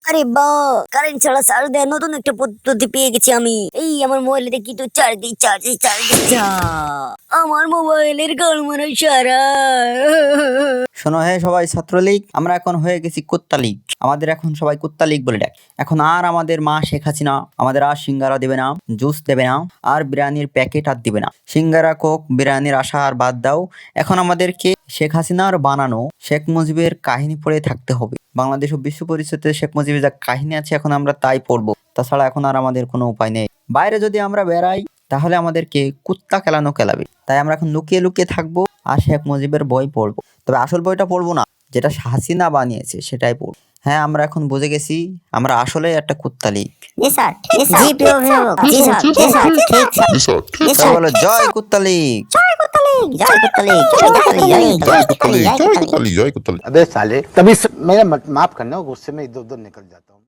আরে বাহ, কারেন্ট ছাড়া চার্জ দেওয়ার নতুন একটা পদ্ধতি পেয়ে গেছি আমি। এই আমার মোবাইলে দেখি তো চার্জ দিই আমার মোবাইলের গান মনে সারা। শোনো হে সবাই ছাত্রলীগ, আমরা এখন হয়ে গেছি কুত্তা লীগ। আমাদের এখন সবাই কুত্তা লীগ বলে ডাক। এখন আর আমাদের মা শেখ হাসিনা আমাদের আর সিঙ্গারা দেবে না, জুস দেবে না, আর বিরিয়ানির প্যাকেট আর দিবে না। সিঙ্গারা কোক বিরিয়ানির আশা আর বাদ দাও। এখন আমাদেরকে শেখ হাসিনার বানানো শেখ মুজিবের কাহিনী পড়ে থাকতে হবে। বাংলাদেশ ও বিশ্ব পরিস্থিতিতে শেখ মুজিবের যা কাহিনী আছে এখন আমরা তাই পড়বো। তাছাড়া এখন আর আমাদের কোনো উপায় নেই। বাইরে যদি আমরা বেড়াই তাহলে আমাদেরকে কুত্তা খেলাবে। তাই আমরা এখন লুকিয়ে লুকিয়ে থাকবো আর শেখ মুজিবের বই পড়বো। তবে আসল বইটা পড়বো না, যেটা হাসিনা বানিয়েছে সেটাই পড়বো। হ্যাঁ, আমরা এখন বুঝে গেছি আমরা আসলে একটা কুত্তা লীগ। জি স্যার, জি প্রিয় অভিভাবক, জি স্যার, জি স্যার, ঠিক স্যার। তাই বলো জয় কুত্তা লীগ। জয় কুত্তা লীগ, জয় কুত্তা লীগ, জয় কুত্তা লীগ, জয় কুত্তা লীগ, জয় কুত্তা লীগ। अबे साले तभी मेरा माफ करना, गुस्से में इधर उधर निकल जाता हूँ।